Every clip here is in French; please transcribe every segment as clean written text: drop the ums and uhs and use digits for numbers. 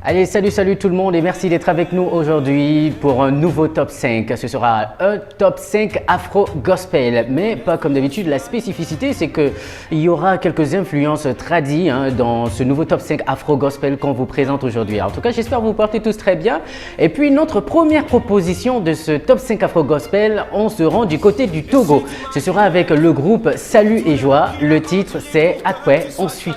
Allez, salut tout le monde et merci d'être avec nous aujourd'hui pour un nouveau top 5. Ce sera un top 5 afro-gospel, mais pas comme d'habitude. La spécificité, c'est qu'il y aura quelques influences tradies dans ce nouveau top 5 afro-gospel qu'on vous présente aujourd'hui. En tout cas, j'espère que vous portez tous très bien. Et puis, notre première proposition de ce top 5 afro-gospel, on se rend du côté du Togo. Ce sera avec le groupe Salut et Joie. Le titre, c'est Après, on suit.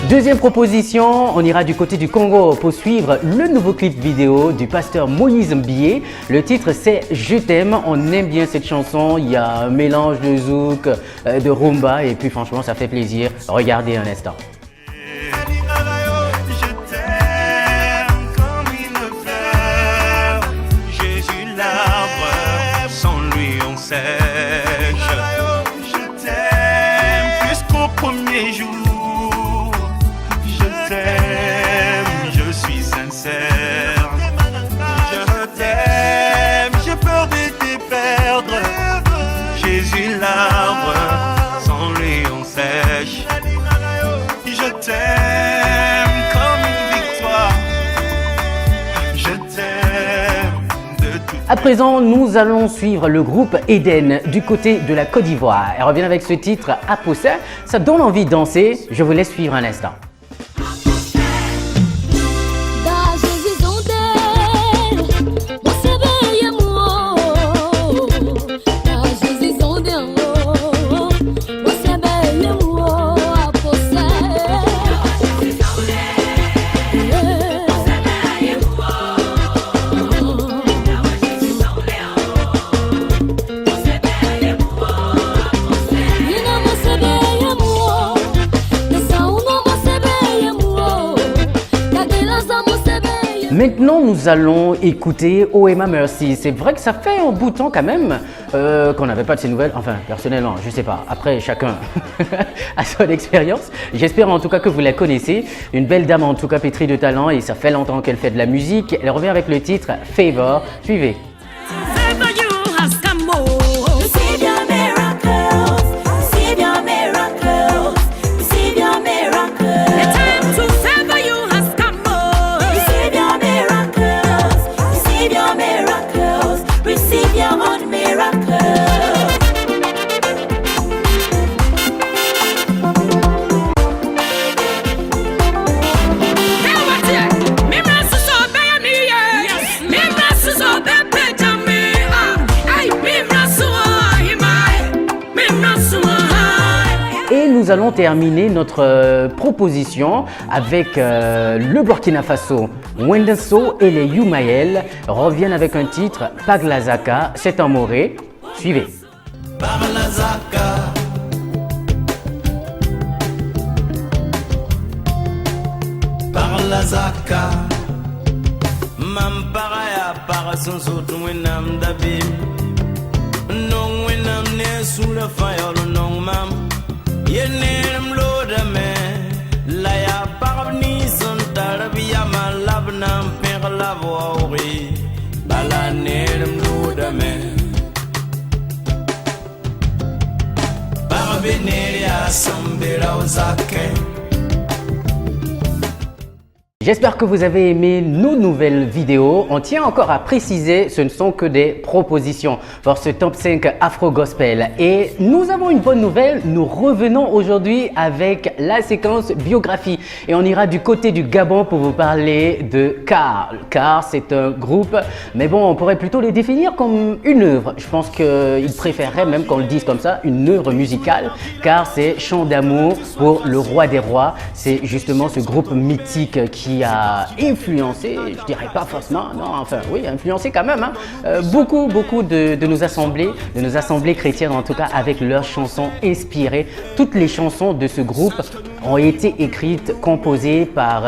Deuxième proposition, on ira du côté du Congo pour suivre le nouveau clip vidéo du pasteur Moïse Mbié. Le titre c'est Je t'aime, on aime bien cette chanson, il y a un mélange de zouk, de rumba et puis franchement ça fait plaisir. Regardez un instant. Jésus l'arbre, sans lui on sèche. Je t'aime jusqu'au premier jour. Je suis sincère. Je t'aime, j'ai peur de te perdre. Jésus l'arbre, sans lui on sèche. Je t'aime comme une victoire. Je t'aime de tout. À présent, nous allons suivre le groupe Eden du côté de la Côte d'Ivoire. Elle revient avec ce titre Apossa. Ça donne envie de danser. Je vous laisse suivre un instant. Maintenant, nous allons écouter OMA Mercy. C'est vrai que ça fait un bout de temps quand même qu'on n'avait pas de ces nouvelles. Enfin, personnellement, je sais pas. Après, chacun a son expérience. J'espère en tout cas que vous la connaissez. Une belle dame en tout cas pétrie de talent et ça fait longtemps qu'elle fait de la musique. Elle revient avec le titre Favor. Suivez. Et nous allons terminer notre proposition avec le Burkina Faso. Wendenso et les Youmael reviennent avec un titre Paglazaka, c'est en moré. Suivez. Paglazaka. Paglazaka. Mamparaya parasunsu tuwenam dabim. Non wenam ne sous le fire non mam. Yenem lodame la ya parni son tarbiya malabnam per la vouri bala nerem lodame parbeneria sambera ozake. J'espère que vous avez aimé nos nouvelles vidéos. On tient encore à préciser, ce ne sont que des propositions pour ce top 5 Afro-Gospel. Et nous avons une bonne nouvelle, nous revenons aujourd'hui avec la séquence biographie. Et on ira du côté du Gabon pour vous parler de Car. Car, c'est un groupe, mais bon, on pourrait plutôt les définir comme une œuvre. Je pense qu'ils préféreraient même qu'on le dise comme ça, une œuvre musicale. Car c'est Chant d'amour pour le roi des rois. C'est justement ce groupe mythique qui qui a influencé, je dirais pas forcément, non, enfin oui, influencé quand même, hein, beaucoup de nos assemblées chrétiennes en tout cas, avec leurs chansons inspirées. Toutes les chansons de ce groupe ont été écrites, composées par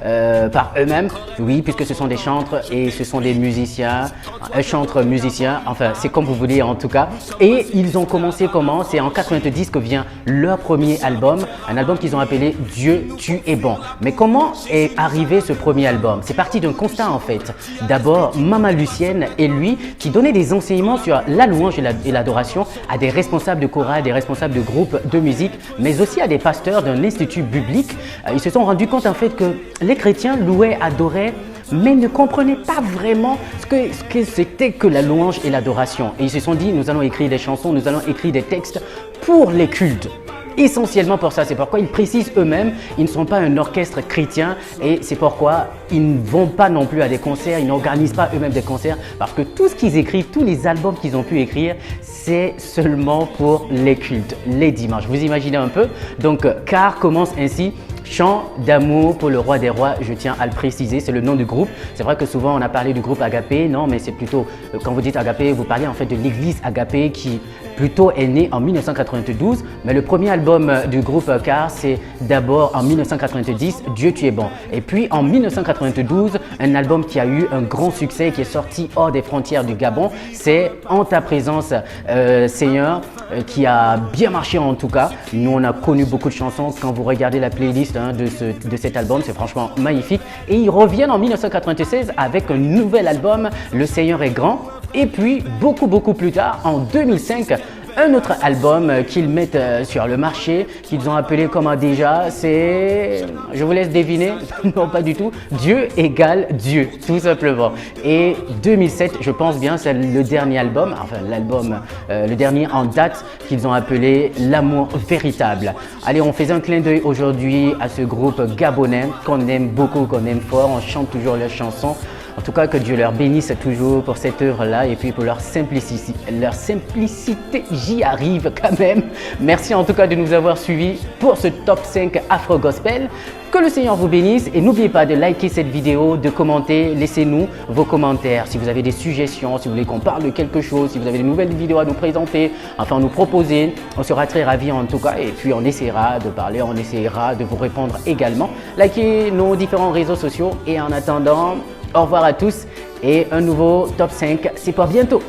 eux-mêmes, oui, puisque ce sont des chantres et ce sont des musiciens, un chantre-musicien, enfin c'est comme vous voulez en tout cas. Et ils ont commencé comment? C'est en 90 que vient leur premier album, un album qu'ils ont appelé Dieu, tu es bon. Mais comment est arrivé ce premier album? C'est parti d'un constat en fait. D'abord, Mama Lucienne et lui qui donnaient des enseignements sur la louange et l'adoration à des responsables de chorale, des responsables de groupes de musique, mais aussi à des pasteurs d'un institut biblique. Ils se sont rendus compte en fait que les chrétiens louaient, adoraient, mais ne comprenaient pas vraiment ce que c'était que la louange et l'adoration. Et ils se sont dit, nous allons écrire des chansons, nous allons écrire des textes pour les cultes. Essentiellement pour ça, c'est pourquoi ils précisent eux-mêmes, ils ne sont pas un orchestre chrétien et c'est pourquoi ils ne vont pas non plus à des concerts, ils n'organisent pas eux-mêmes des concerts parce que tout ce qu'ils écrivent, tous les albums qu'ils ont pu écrire, c'est seulement pour les cultes, les dimanches. Vous imaginez un peu? Donc, Car commence ainsi. Chant d'amour pour le roi des rois, je tiens à le préciser, c'est le nom du groupe. C'est vrai que souvent on a parlé du groupe Agapé, non mais c'est plutôt, quand vous dites Agapé, vous parlez en fait de l'église Agapé qui plutôt est née en 1992. Mais le premier album du groupe Car, c'est d'abord en 1990, Dieu tu es bon. Et puis en 1992, un album qui a eu un grand succès, qui est sorti hors des frontières du Gabon, c'est En ta présence Seigneur, qui a bien marché en tout cas. Nous on a connu beaucoup de chansons, quand vous regardez la playlist de cet album, c'est franchement magnifique. Et ils reviennent en 1996 avec un nouvel album, Le Seigneur est grand. Et puis beaucoup plus tard, en 2005, un autre album qu'ils mettent sur le marché, qu'ils ont appelé comment déjà? C'est, je vous laisse deviner, non pas du tout, Dieu égale Dieu, tout simplement. Et 2007, je pense bien, c'est le dernier album, enfin l'album, le dernier en date qu'ils ont appelé L'amour véritable. Allez, on fait un clin d'œil aujourd'hui à ce groupe gabonais qu'on aime beaucoup, qu'on aime fort, on chante toujours leurs chansons. En tout cas, que Dieu leur bénisse toujours pour cette œuvre-là et puis pour leur simplicité. Leur simplicité, j'y arrive quand même. Merci en tout cas de nous avoir suivis pour ce top 5 Afro Gospel. Que le Seigneur vous bénisse et n'oubliez pas de liker cette vidéo, de commenter, laissez-nous vos commentaires. Si vous avez des suggestions, si vous voulez qu'on parle de quelque chose, si vous avez de nouvelles vidéos à nous présenter, enfin nous proposer, on sera très ravis en tout cas et puis on essaiera de parler, on essaiera de vous répondre également. Likez nos différents réseaux sociaux et en attendant, au revoir à tous et un nouveau top 5, c'est pour bientôt.